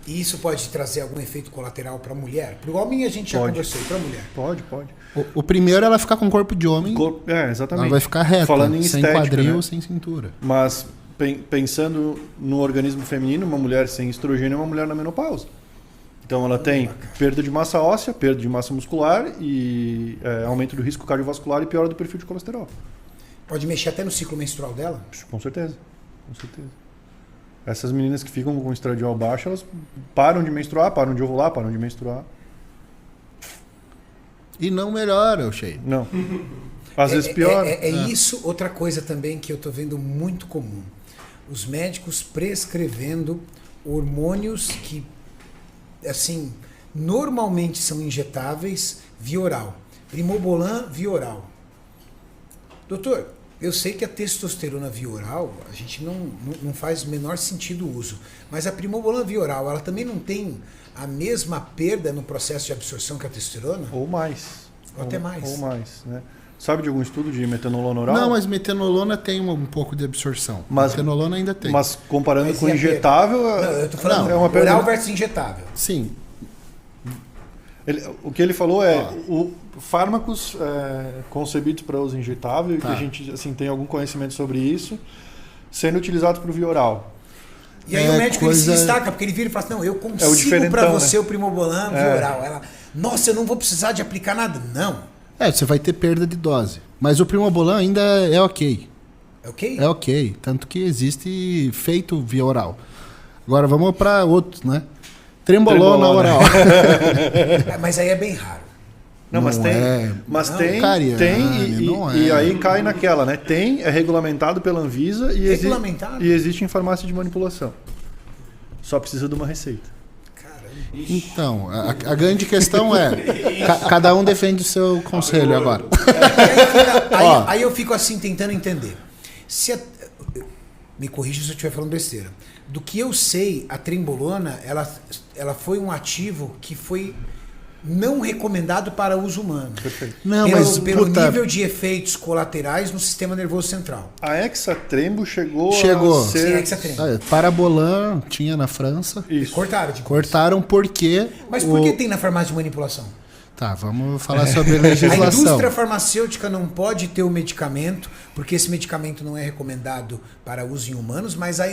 E isso pode trazer algum efeito colateral para a mulher? Para o homem a gente já conversou, e para a mulher? Pode. O primeiro ela ficar com corpo de homem. Exatamente. Ela vai ficar reta, falando em sem estética, quadril, né? sem cintura. Mas pensando no organismo feminino, uma mulher sem estrogênio é uma mulher na menopausa. Então ela tem perda de massa óssea, perda de massa muscular e aumento do risco cardiovascular e piora do perfil de colesterol. Pode mexer até no ciclo menstrual dela? Com certeza. Essas meninas que ficam com estradiol baixo, elas param de menstruar, param de ovular, param de menstruar. E não melhora o shape. Não. Às vezes piora. Isso, outra coisa também que eu estou vendo muito comum. Os médicos prescrevendo hormônios que, assim, normalmente são injetáveis via oral. Primobolan via oral. Doutor, eu sei que a testosterona via oral, a gente não faz o menor sentido o uso. Mas a primobolan via oral, ela também não tem a mesma perda no processo de absorção que a testosterona? Ou mais. Ou até mais. Ou mais, né? Sabe de algum estudo de metenolona oral? Não, mas metenolona tem um pouco de absorção. Metenolona ainda tem. Mas comparando com injetável... Não, eu tô falando é uma perda... oral versus injetável. Sim. O que ele falou fármacos concebidos para uso injetável, que a gente assim, tem algum conhecimento sobre isso, sendo utilizados para o via oral. E aí o médico ele se destaca, porque ele vira e fala assim, não, eu consigo para você, né? O primobolan via oral. Ela, nossa, eu não vou precisar de aplicar nada. Não. Você vai ter perda de dose. Mas o primobolan ainda é ok. É ok? É ok. Tanto que existe feito via oral. Agora vamos para outros, né? Trembolona oral. Mas aí é bem raro. Não, mas tem. Mas não, tem, Cariani, e aí cai naquela, né? É regulamentado pela Anvisa e existe em farmácia de manipulação. Só precisa de uma receita. Então, a grande questão é, cada um defende o seu conselho agora. Aí eu fico assim tentando entender. Me corrija se eu estiver falando besteira. Do que eu sei, a trembolona, ela foi um ativo que foi não recomendado para uso humano. Perfeito. Não, pelo nível de efeitos colaterais no sistema nervoso central. A Hexatrembo chegou a ser... Sim, Hexatrembo. Parabolan tinha na França. Isso. Cortaram porque... Mas por que tem na farmácia de manipulação? Tá, vamos falar sobre legislação. A indústria farmacêutica não pode ter o medicamento, porque esse medicamento não é recomendado para uso em humanos, mas a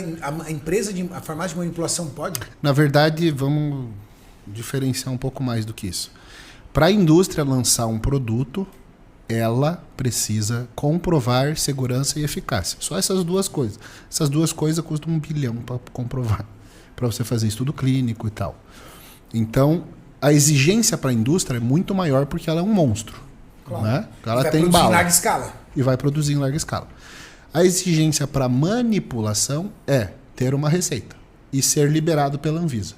farmácia de manipulação pode? Na verdade, vamos diferenciar um pouco mais do que isso. Para a indústria lançar um produto, ela precisa comprovar segurança e eficácia. Só essas duas coisas. Essas duas coisas custam $1 bilhão para comprovar, para você fazer estudo clínico e tal. Então, a exigência para a indústria é muito maior porque ela é um monstro. Claro. Né? Ela vai tem produzir bala. em larga escala. E vai produzir em larga escala. A exigência para manipulação é ter uma receita e ser liberado pela Anvisa.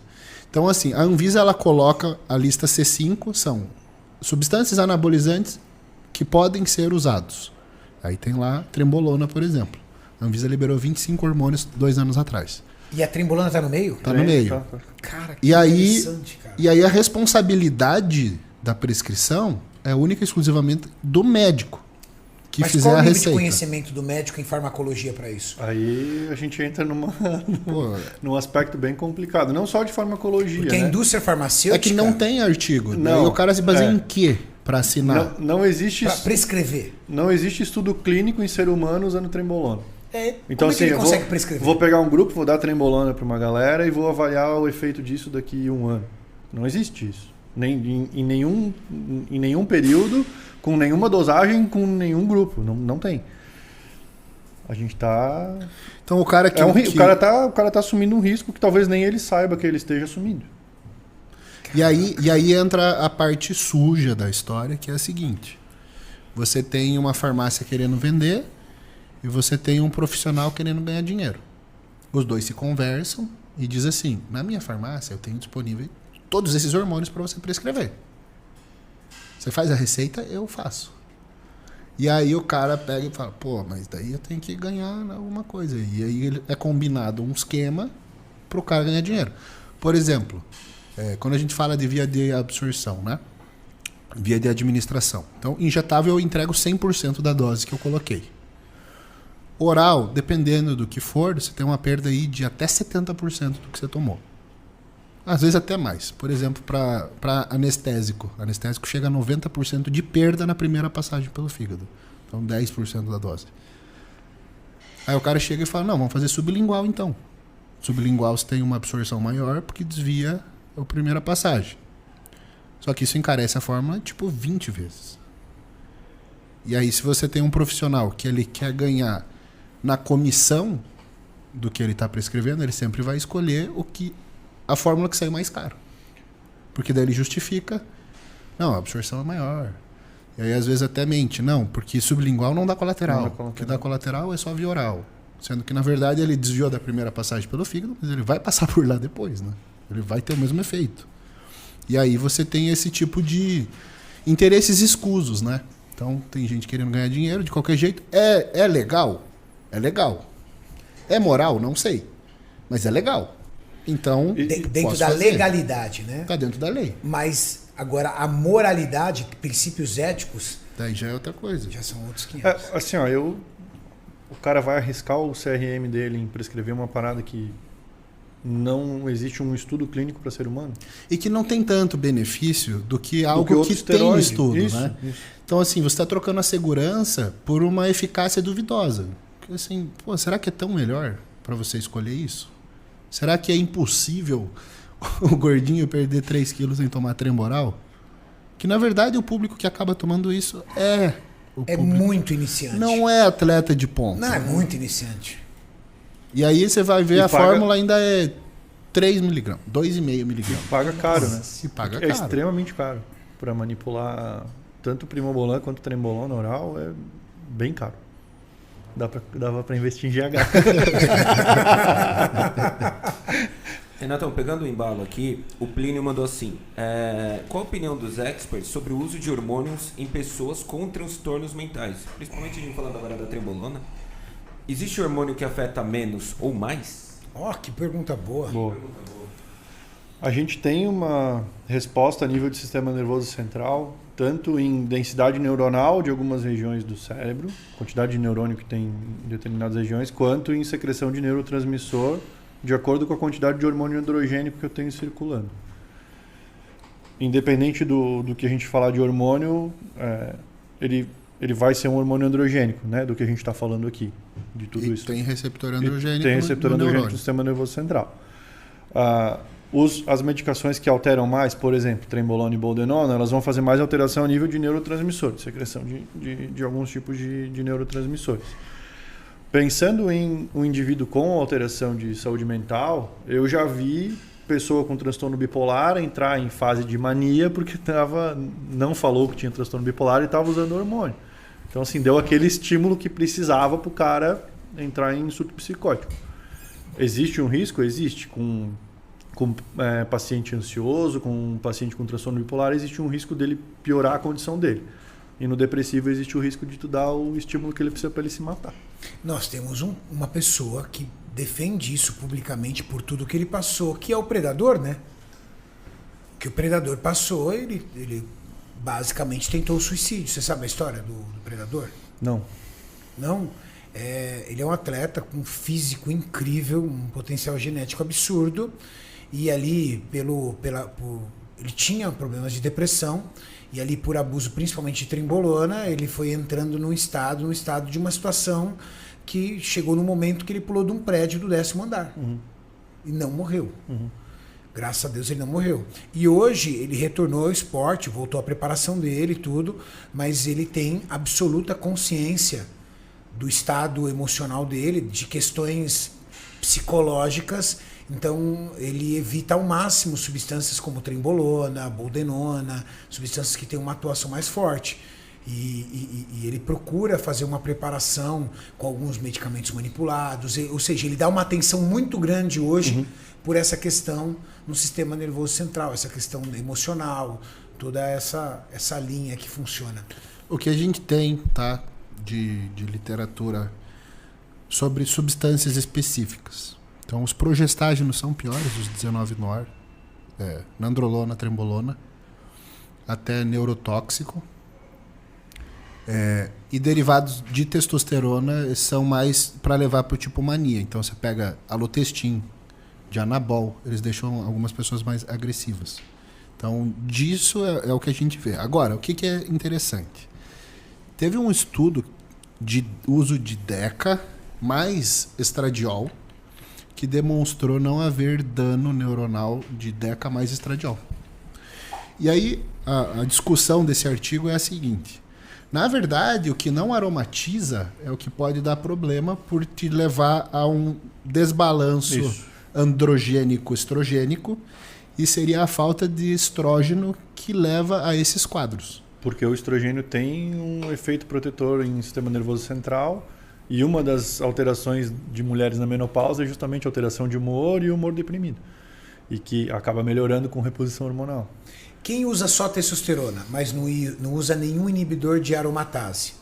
Então, assim, a Anvisa ela coloca a lista C5, são substâncias anabolizantes que podem ser usados. Aí tem lá trembolona, por exemplo. A Anvisa liberou 25 hormônios 2 anos atrás. E a trembolona está no meio? Está no meio. Cara, que interessante, cara. E aí a responsabilidade da prescrição é única e exclusivamente do médico que Mas fizer qual a o nível receita. de conhecimento do médico em farmacologia para isso? Aí a gente entra num aspecto bem complicado. Não só de farmacologia. Porque a indústria farmacêutica... É que não tem artigo. Não, e o cara se baseia em quê para assinar? Não existe... Para prescrever. Não existe estudo clínico em ser humano usando trembolona. Então, como assim, é que ele consegue prescrever? Vou pegar um grupo, vou dar trembolona para uma galera e vou avaliar o efeito disso daqui a 1 ano. Não existe isso. Nem em nenhum período, com nenhuma dosagem, com nenhum grupo. Não tem. A gente tá... Então o cara que... O cara tá assumindo um risco que talvez nem ele saiba que ele esteja assumindo. E aí entra a parte suja da história, que é a seguinte. Você tem uma farmácia querendo vender e você tem um profissional querendo ganhar dinheiro. Os dois se conversam e diz assim, na minha farmácia eu tenho disponível todos esses hormônios para você prescrever. Você faz a receita, eu faço. E aí o cara pega e fala, mas daí eu tenho que ganhar alguma coisa. E aí é combinado um esquema para o cara ganhar dinheiro. Por exemplo, quando a gente fala de via de absorção, né? Via de administração. Então, injetável eu entrego 100% da dose que eu coloquei. Oral, dependendo do que for, você tem uma perda aí de até 70% do que você tomou. Às vezes até mais. Por exemplo, para anestésico. Anestésico chega a 90% de perda na primeira passagem pelo fígado. Então 10% da dose. Aí o cara chega e fala, não, vamos fazer sublingual então. Sublingual você tem uma absorção maior porque desvia a primeira passagem. Só que isso encarece a fórmula tipo 20 vezes. E aí se você tem um profissional que ele quer ganhar na comissão do que ele está prescrevendo, ele sempre vai escolher a fórmula que sai mais caro. Porque daí ele justifica, não, a absorção é maior. E aí às vezes até mente, não, porque sublingual não dá colateral. O que dá colateral é só via oral. Sendo que na verdade ele desviou da primeira passagem pelo fígado, mas ele vai passar por lá depois, né? Ele vai ter o mesmo efeito. E aí você tem esse tipo de interesses escusos, né? Então tem gente querendo ganhar dinheiro de qualquer jeito. É legal? É legal. É moral? Não sei. Mas é legal. Então, dentro da legalidade, né? Está dentro da lei. Mas agora a moralidade, princípios éticos, daí já é outra coisa. Já são outros 500. Assim, ó, o cara vai arriscar o CRM dele em prescrever uma parada que não existe um estudo clínico para ser humano? E que não tem tanto benefício do que algo que tem um estudo, isso, né? Isso. Então, assim, você está trocando a segurança por uma eficácia duvidosa. Assim, pô, será que é tão melhor para você escolher isso? Será que é impossível o gordinho perder 3 quilos sem tomar Tremboral? Que, na verdade, o público que acaba tomando isso é muito iniciante. Não é atleta de ponta. Não, é muito iniciante. E aí você vai ver fórmula ainda é 3 mg, 2,5 mg. E paga caro, né? E paga caro. É extremamente caro. Para manipular tanto o Primobolan quanto o Trembolona oral é bem caro. Dava para investir em GH. Renatão, pegando o embalo aqui, o Plínio mandou assim: qual a opinião dos experts sobre o uso de hormônios em pessoas com transtornos mentais? Principalmente a gente falando agora da Trembolona. Existe hormônio que afeta menos ou mais? Que pergunta boa. A gente tem uma resposta a nível de sistema nervoso central, tanto em densidade neuronal de algumas regiões do cérebro, quantidade de neurônio que tem em determinadas regiões, quanto em secreção de neurotransmissor, de acordo com a quantidade de hormônio androgênico que eu tenho circulando. Independente do que a gente falar de hormônio, ele vai ser um hormônio androgênico, né, do que a gente está falando aqui, de tudo isso. Tem receptor androgênico tem receptor androgênico no sistema nervoso central. As medicações que alteram mais, por exemplo, Trembolona e Boldenona, elas vão fazer mais alteração a nível de neurotransmissor, de secreção de alguns tipos de neurotransmissores. Pensando em um indivíduo com alteração de saúde mental, eu já vi pessoa com transtorno bipolar entrar em fase de mania porque não falou que tinha transtorno bipolar e estava usando hormônio. Então, assim, deu aquele estímulo que precisava para o cara entrar em surto psicótico. Existe um risco? Existe. Com paciente ansioso, com paciente com transtorno bipolar, existe um risco dele piorar a condição dele. E no depressivo existe o risco de tu dar o estímulo que ele precisa para ele se matar. Nós temos uma pessoa que defende isso publicamente por tudo que ele passou, que é o predador, né? Que o predador passou, ele basicamente tentou o suicídio. Você sabe a história do predador? Não. Não? Ele é um atleta com um físico incrível, um potencial genético absurdo, e ali ele tinha problemas de depressão, e ali por abuso principalmente de Trembolona, ele foi entrando num estado de uma situação que chegou no momento que ele pulou de um prédio do 10º andar. Uhum. E não morreu. Uhum. Graças a Deus ele não morreu. E hoje ele retornou ao esporte, voltou à preparação dele e tudo, mas ele tem absoluta consciência do estado emocional dele, de questões psicológicas. Então ele evita ao máximo substâncias como Trembolona, Boldenona, substâncias que têm uma atuação mais forte. E ele procura fazer uma preparação com alguns medicamentos manipulados, ou seja, ele dá uma atenção muito grande hoje por essa questão no sistema nervoso central, essa questão emocional, toda essa linha que funciona. O que a gente tem, tá, de literatura sobre substâncias específicas. Então, os progestágenos são piores, os 19-nor, nandrolona, Trembolona, até neurotóxico. E derivados de testosterona são mais para levar para o tipo mania. Então, você pega Alotestin, de anabol, eles deixam algumas pessoas mais agressivas. Então, disso é o que a gente vê. Agora, o que é interessante? Teve um estudo de uso de Deca mais estradiol que demonstrou não haver dano neuronal de Deca mais estradiol. E aí, a discussão desse artigo é a seguinte. Na verdade, o que não aromatiza é o que pode dar problema por te levar a um desbalanço androgênico-estrogênico, e seria a falta de estrógeno que leva a esses quadros. Porque o estrogênio tem um efeito protetor em sistema nervoso central, e uma das alterações de mulheres na menopausa é justamente a alteração de humor e humor deprimido, e que acaba melhorando com reposição hormonal. Quem usa só testosterona, mas não usa nenhum inibidor de aromatase,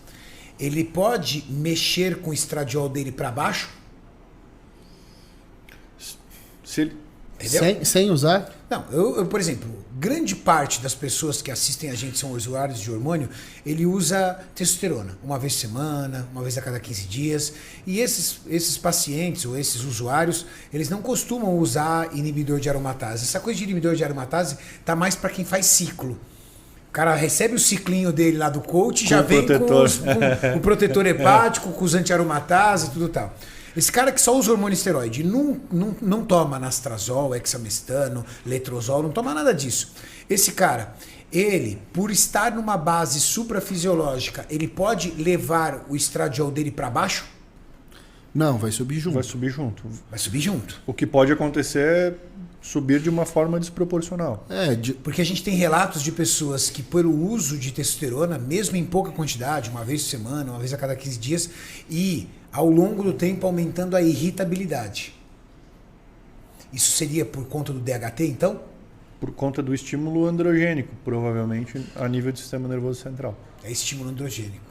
ele pode mexer com o estradiol dele para baixo? Se ele... Entendeu? Sem usar? Não, eu, por exemplo, grande parte das pessoas que assistem a gente são usuários de hormônio, ele usa testosterona uma vez por semana, uma vez a cada 15 dias. E esses pacientes ou esses usuários, eles não costumam usar inibidor de aromatase. Essa coisa de inibidor de aromatase tá mais para quem faz ciclo. O cara recebe o ciclinho dele lá do coach, já vem com o protetor hepático, com os anti-aromatase e tudo tal. Esse cara que só usa hormônio esteroide, não toma anastrozol, hexamestano, letrozol, não toma nada disso. Esse cara, ele, por estar numa base suprafisiológica, ele pode levar o estradiol dele para baixo? Não, vai subir junto. Vai subir junto. Vai subir junto. O que pode acontecer é subir de uma forma desproporcional. Porque a gente tem relatos de pessoas que, pelo uso de testosterona, mesmo em pouca quantidade, uma vez por semana, uma vez a cada 15 dias, e ao longo do tempo aumentando a irritabilidade. Isso seria por conta do DHT, então? Por conta do estímulo androgênico, provavelmente, a nível do sistema nervoso central. É estímulo androgênico.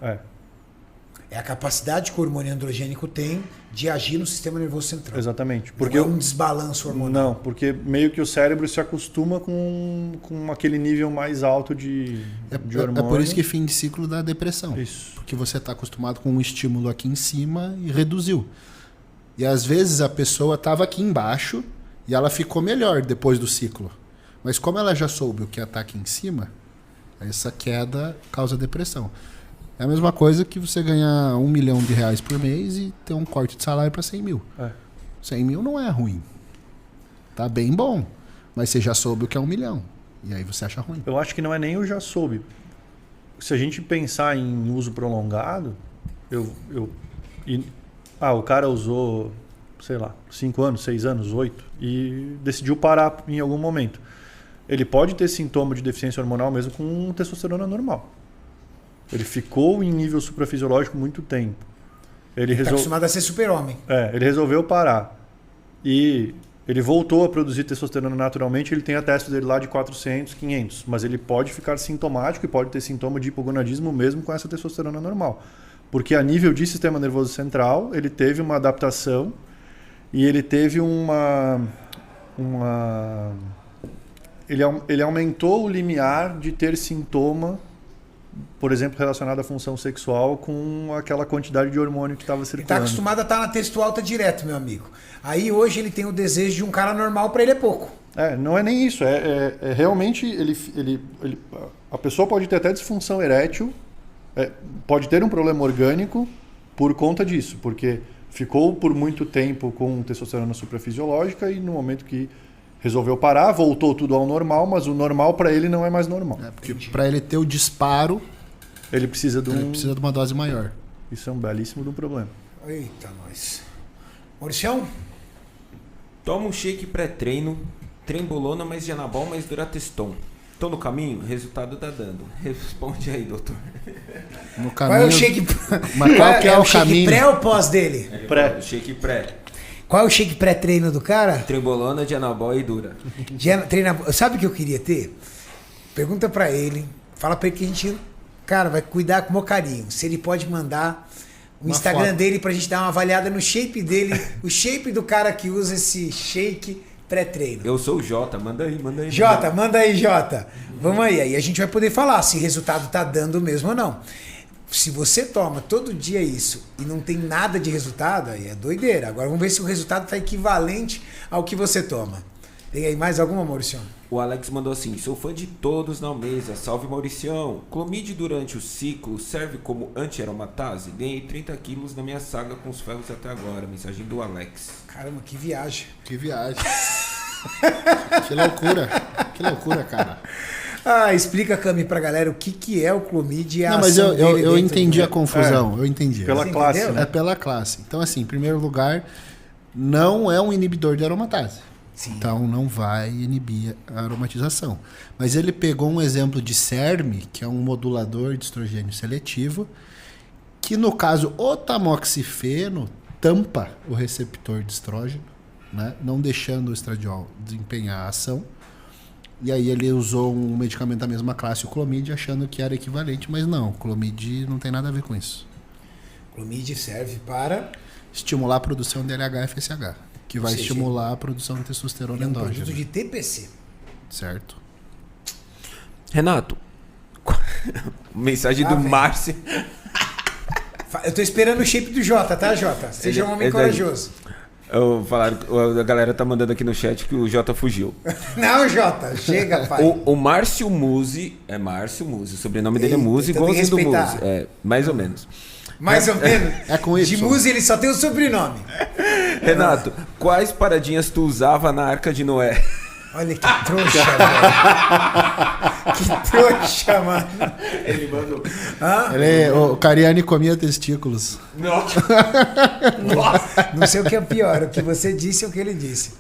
É a capacidade que o hormônio androgênico tem de agir no sistema nervoso central. Exatamente. Porque não é um desbalanço hormonal. Não, porque meio que o cérebro se acostuma com aquele nível mais alto de hormônio. É por isso que fim de ciclo dá depressão. Isso. Porque você está acostumado com um estímulo aqui em cima e reduziu. E às vezes a pessoa estava aqui embaixo e ela ficou melhor depois do ciclo. Mas como ela já soube o que está aqui em cima, essa queda causa depressão. É a mesma coisa que você ganhar R$1 milhão por mês e ter um corte de salário para 100 mil. 100 mil não é ruim. Tá bem bom. Mas você já soube o que é 1 milhão. E aí você acha ruim. Eu acho que não é nem eu já soube. Se a gente pensar em uso prolongado, o cara usou, sei lá, 5 anos, 6 anos, 8 e decidiu parar em algum momento. Ele pode ter sintoma de deficiência hormonal mesmo com testosterona normal. Ele ficou em nível suprafisiológico muito tempo. Ele está acostumado a ser super-homem. Ele resolveu parar. E ele voltou a produzir testosterona naturalmente. Ele tem a teste dele lá de 400, 500. Mas ele pode ficar sintomático e pode ter sintoma de hipogonadismo mesmo com essa testosterona normal. Porque a nível de sistema nervoso central, ele teve uma adaptação e ele teve ele aumentou o limiar de ter sintoma, por exemplo, relacionado à função sexual com aquela quantidade de hormônio que estava circulando. Ele está acostumado a estar na testo alta direto, meu amigo. Aí hoje ele tem o desejo de um cara normal, para ele é pouco. Não é nem isso. Realmente a pessoa pode ter até disfunção erétil, pode ter um problema orgânico por conta disso, porque ficou por muito tempo com testosterona suprafisiológica e no momento que resolveu parar, voltou tudo ao normal, mas o normal para ele não é mais normal. Porque para ele ter o disparo, ele precisa de uma dose maior. Isso é um belíssimo do problema. Eita, nós. Mauricião? Toma um shake pré-treino, trembolona mais de anabol mais durateston. Tô no caminho? Resultado tá dando. Responde aí, doutor. No caminho, qual é o shake... Mas qual que é o caminho? Pré ou pós dele? Pré. Shake pré. Qual é o shake pré-treino do cara? Trembolona de anabol e dura. Sabe o que eu queria ter? Pergunta pra ele. Fala pra ele que a gente, cara, vai cuidar com o meu carinho. Se ele pode mandar o Instagram foto dele pra gente dar uma avaliada no shape dele. O shape do cara que usa esse shake pré-treino. Eu sou o Jota. Manda aí. Jota, manda aí, Jota. Vamos aí. Aí a gente vai poder falar se o resultado tá dando mesmo ou não. Se você toma todo dia isso e não tem nada de resultado, aí é doideira. Agora vamos ver se o resultado está equivalente ao que você toma. Tem aí mais alguma, Mauricio? O Alex mandou assim: sou fã de todos na mesa, salve Mauricião. Clomide durante o ciclo serve como anti-aromatase? Ganhei 30 quilos na minha saga com os ferros até agora. Mensagem do Alex. Caramba, que viagem. Que viagem. Que loucura. Que loucura, cara. Explica, Cami, pra galera o que é o Clomide e a Não, mas ação dele eu dentro entendi do- a confusão. Eu entendi. Pela Você classe, entendeu? né? É pela classe. Então, assim, em primeiro lugar, não é um inibidor de aromatase. Sim. Então, não vai inibir a aromatização. Mas ele pegou um exemplo de CERM, que é um modulador de estrogênio seletivo, que no caso, o tamoxifeno tampa o receptor de estrógeno, né? Não deixando o estradiol desempenhar a ação. E aí ele usou um medicamento da mesma classe, o Clomide, achando que era equivalente, mas não, o Clomide não tem nada a ver com isso. Clomide serve para Estimular a produção de LH-FSH, que vai seja, estimular a produção de testosterona é um endógena. produto de TPC. Certo? Renato, mensagem Ah, do velho. Márcio. Eu tô esperando o shape do Jota, tá, Jota? Seja um homem Ele- ele- corajoso. A galera tá mandando aqui no chat que o Jota fugiu. Não, Jota, chega, pai. O Márcio Musi, é Márcio Musi, o sobrenome dele é Eita, Musi, então tem que igualzinho do respeitar. Musi. É, mais ou menos. Mais ou menos. É com De Y. Muzi ele só tem o sobrenome. Renato, quais paradinhas tu usava na Arca de Noé? Olha que trouxa, velho. Que trouxa, mano. Ele mandou. O Cariani comia testículos. Não sei o que é pior, o que você disse ou o que ele disse.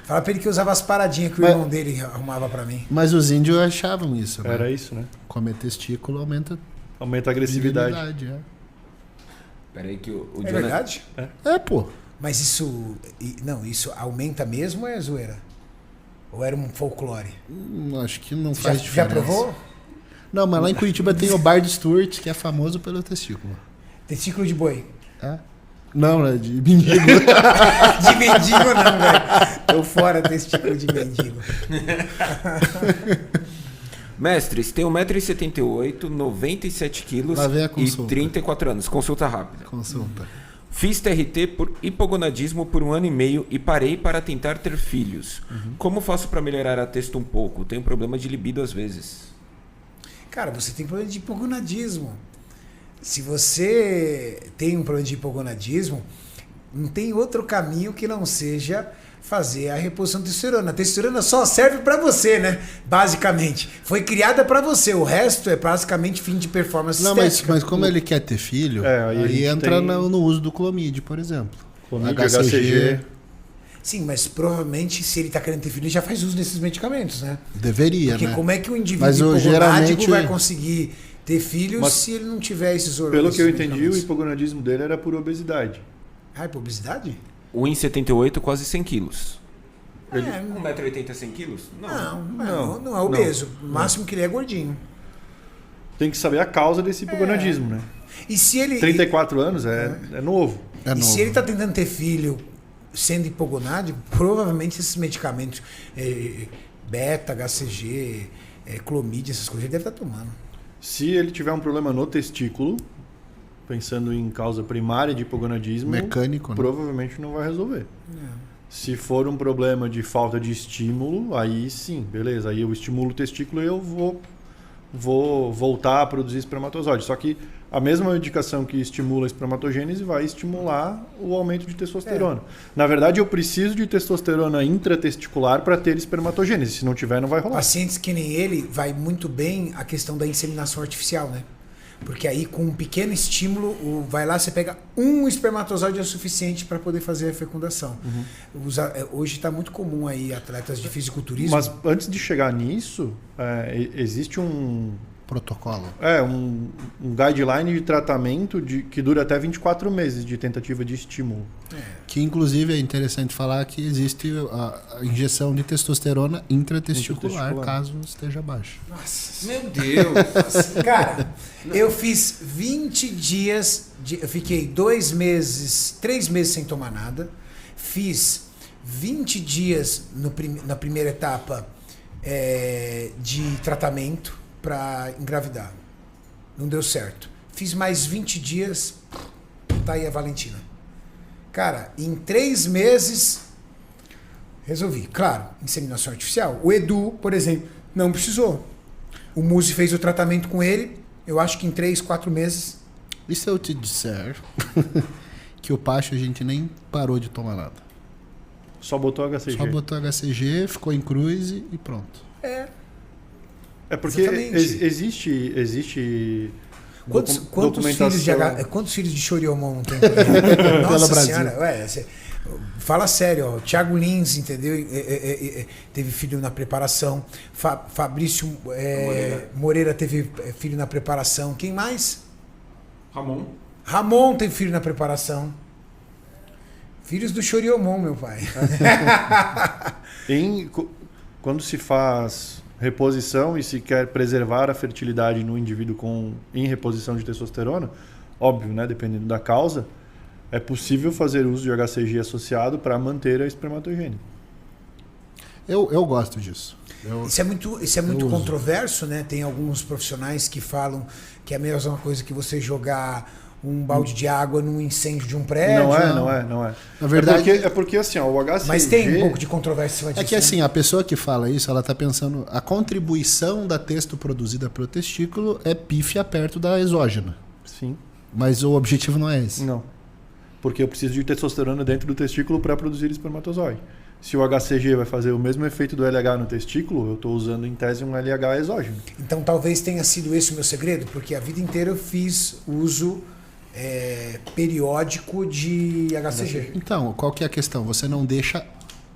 Fala pra ele que usava as paradinhas que o Mas- irmão dele arrumava pra mim. Mas os índios achavam isso, né? Era isso, né? Comer testículo aumenta Aumenta a agressividade. virilidade, Peraí que o É Jonathan... verdade? é, pô. Mas isso. Não, isso aumenta mesmo ou é zoeira? Ou era um folclore? Acho que não Já, faz já diferença. provou? Não, mas lá em Curitiba tem o Bar do Stuart, que é famoso pelo testículo. Testículo de boi. É? Não, né? De mendigo. De mendigo não, velho. Tô fora testículo de mendigo. Mestres, tem 1,78m, 97 quilos Lá vem a e consulta. 34 anos. Consulta rápida. Consulta. Fiz TRT por hipogonadismo por 1 ano e meio e parei para tentar ter filhos. Como faço para melhorar a testo um pouco? Tenho problema de libido às vezes. Cara, você tem problema de hipogonadismo. Se você tem um problema de hipogonadismo, não tem outro caminho que não seja fazer a reposição de testosterona. A testosterona só serve para você, né? Basicamente. Foi criada para você. O resto é basicamente fim de performance Não, mas, estética. mas como ele quer ter filho, É, aí a aí gente entra tem- no uso do Clomide, por exemplo. Clomide, HCG. Sim, mas provavelmente se ele tá querendo ter filho, ele já faz uso desses medicamentos, né? Deveria, Porque né? como é que o indivíduo Mas, hipogonádico geralmente- vai conseguir ter filhos Mas, se ele não tiver esses hormônios? Pelo que eu entendi, o hipogonadismo dele era por obesidade. Ah, por obesidade? 1,78m, quase 100 quilos. É, 1,80m, 100 quilos? não é obeso. O máximo que ele é gordinho. Tem que saber a causa desse hipogonadismo, né? E se ele, 34 anos é novo. É e novo. se ele tá tentando ter filho sendo hipogonádico, provavelmente esses medicamentos beta, HCG, clomide, essas coisas, ele deve estar tomando. Se ele tiver um problema no testículo, pensando em causa primária de hipogonadismo, Mecânico, né? provavelmente não vai resolver. Se for um problema de falta de estímulo, aí sim, beleza. Aí eu estimulo o testículo e eu vou voltar a produzir espermatozoide. Só que a mesma medicação que estimula a espermatogênese vai estimular o aumento de testosterona. Na verdade, eu preciso de testosterona intratesticular para ter espermatogênese. Se não tiver, não vai rolar. Pacientes que nem ele, vai muito bem a questão da inseminação artificial, né? Porque aí, com um pequeno estímulo, vai lá, você pega um espermatozoide é o suficiente para poder fazer a fecundação. Hoje está muito comum aí atletas de fisiculturismo. Mas antes de chegar nisso, existe um Protocolo. um guideline de tratamento que dura até 24 meses de tentativa de estímulo. Que inclusive é interessante falar que existe a injeção de testosterona intratesticular, Intratesticular. caso esteja baixo. Nossa, Meu Deus! cara, eu fiz 20 dias, eu fiquei 2 meses, 3 meses sem tomar nada. Fiz 20 dias na primeira etapa de tratamento para engravidar. Não deu certo. fiz mais 20 dias, tá aí a Valentina. Cara, em 3 meses, resolvi. Claro, inseminação artificial. O Edu, por exemplo, não precisou. O Muzi fez o tratamento com ele, eu acho que em 3, 4 meses. E se eu te disser que o Pacho a gente nem parou de tomar nada? Só botou HCG. Só botou HCG, ficou em cruise e pronto. É porque existe Quantos filhos de Choriomon não tem? Nossa senhora, fala sério, ó, Thiago Lins, entendeu? Teve filho na preparação. Fabrício Moreira teve filho na preparação. Quem mais? Ramon teve filho na preparação. Filhos do Choriomon, meu pai. Quando se faz reposição e se quer preservar a fertilidade no indivíduo em reposição de testosterona, óbvio, né, dependendo da causa, é possível fazer uso de HCG associado para manter a espermatogênese. Eu gosto disso. Isso é muito controverso, né? Tem alguns profissionais que falam que é a mesma coisa que você jogar um balde de água num incêndio de um prédio. Não é. Na verdade, é porque assim, ó, o HCG... Mas tem um pouco de controvérsia disso. É que assim, a pessoa que fala isso, ela está pensando... A contribuição da testo produzida para o testículo é pífia perto da exógena. Sim. Mas o objetivo não é esse. Não. Porque eu preciso de testosterona dentro do testículo para produzir espermatozoide. Se o HCG vai fazer o mesmo efeito do LH no testículo, eu estou usando em tese um LH exógeno. Então talvez tenha sido esse o meu segredo, porque a vida inteira eu fiz uso periódico de HCG. Então, qual que é a questão? Você não deixa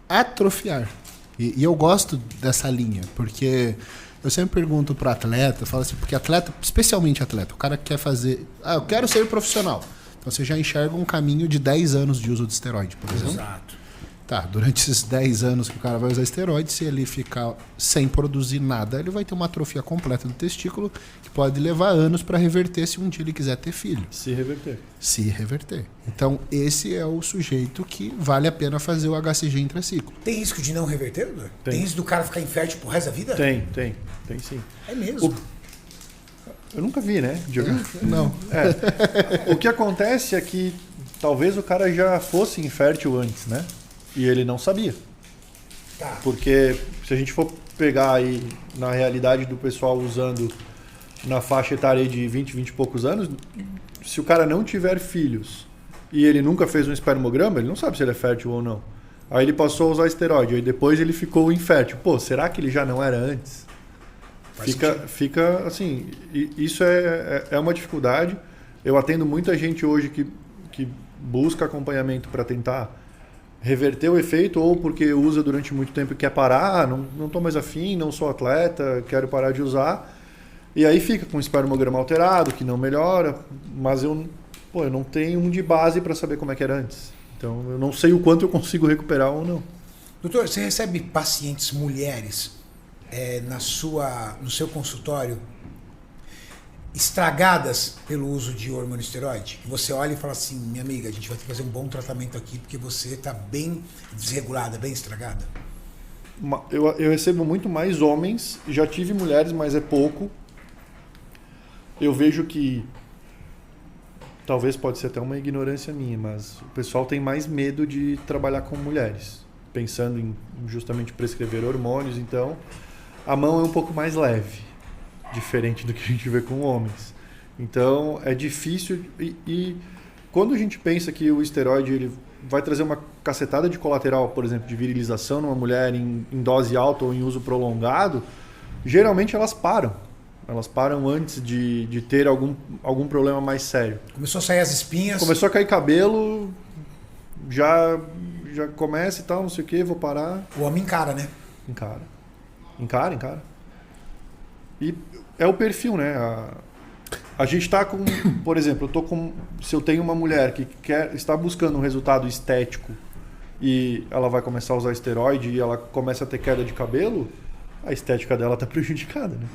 atrofiar. E eu gosto dessa linha, porque eu sempre pergunto para atleta, falo assim, porque atleta, especialmente atleta, o cara que quer fazer... eu quero ser profissional. Então você já enxerga um caminho de 10 anos de uso de esteroide, por exemplo. Exato. Tá, durante esses 10 anos que o cara vai usar esteroide, se ele ficar sem produzir nada, ele vai ter uma atrofia completa do testículo, que pode levar anos para reverter se um dia ele quiser ter filho. Se reverter. Se reverter. Então, esse é o sujeito que vale a pena fazer o HCG intraciclo. Tem risco de não reverter, doutor? Tem. Tem risco do cara ficar infértil pro resto da vida? Tem sim. É mesmo? Eu nunca vi, né? Já viu? Não. O que acontece é que talvez o cara já fosse infértil antes, né? E ele não sabia. Tá. Porque se a gente for pegar aí na realidade do pessoal usando na faixa etária de 20 e poucos anos, se o cara não tiver filhos e ele nunca fez um espermograma, ele não sabe se ele é fértil ou não. Aí ele passou a usar esteroide, aí depois ele ficou infértil. Pô, será que ele já não era antes? Fica assim, isso é uma dificuldade. Eu atendo muita gente hoje que busca acompanhamento para tentar reverter o efeito, ou porque usa durante muito tempo e quer parar, não estou mais afim, não sou atleta, quero parar de usar. E aí fica com o espermograma alterado, que não melhora, mas eu não tenho um de base para saber como é que era antes. Então eu não sei o quanto eu consigo recuperar ou não. Doutor, você recebe pacientes mulheres no seu consultório estragadas pelo uso de hormônio esteroide? Você olha e fala assim, minha amiga, a gente vai ter que fazer um bom tratamento aqui porque você está bem desregulada, bem estragada. Eu recebo muito mais homens, já tive mulheres, mas é pouco. Eu vejo que, talvez pode ser até uma ignorância minha, mas o pessoal tem mais medo de trabalhar com mulheres, pensando em justamente prescrever hormônios, então a mão é um pouco mais leve, diferente do que a gente vê com homens. Então é difícil e quando a gente pensa que o esteroide ele vai trazer uma cacetada de colateral, por exemplo, de virilização numa mulher em dose alta ou em uso prolongado, geralmente elas param. Elas param antes de ter algum problema mais sério. Começou a sair as espinhas. Começou a cair cabelo, já começa e tal, não sei o que, vou parar. O homem encara, né? Encara. E é o perfil, né? A gente está com, por exemplo, se eu tenho uma mulher que está buscando um resultado estético e ela vai começar a usar esteroide e ela começa a ter queda de cabelo, a estética dela está prejudicada, né?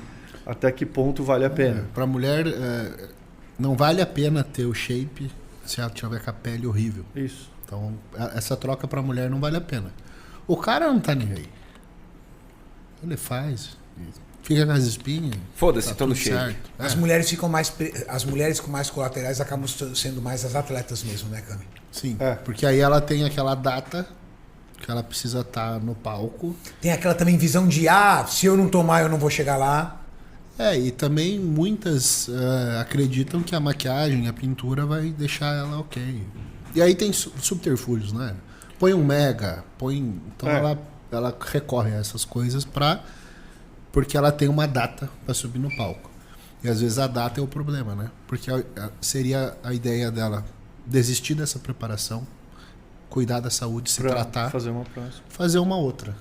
Até que ponto vale a pena? Para a mulher, não vale a pena ter o shape se ela tiver com a pele horrível. Isso. Então, essa troca para a mulher não vale a pena. O cara não tá nem aí. Ele faz. Fica com as espinhas. Foda-se, tá tô no tudo shape. certo. As mulheres ficam mais. As mulheres com mais colaterais acabam sendo mais as atletas mesmo, né, Cami? Sim, É. porque aí ela tem aquela data que ela precisa estar no palco. Tem aquela também visão de, se eu não tomar, eu não vou chegar lá. E também muitas acreditam que a maquiagem, a pintura vai deixar ela ok. E aí tem subterfúgios, né? Põe um mega, Então ela recorre a essas coisas porque ela tem uma data para subir no palco. E às vezes a data é o problema, né? Porque seria a ideia dela desistir dessa preparação, cuidar da saúde, se Pra tratar, fazer uma próxima. fazer uma outra.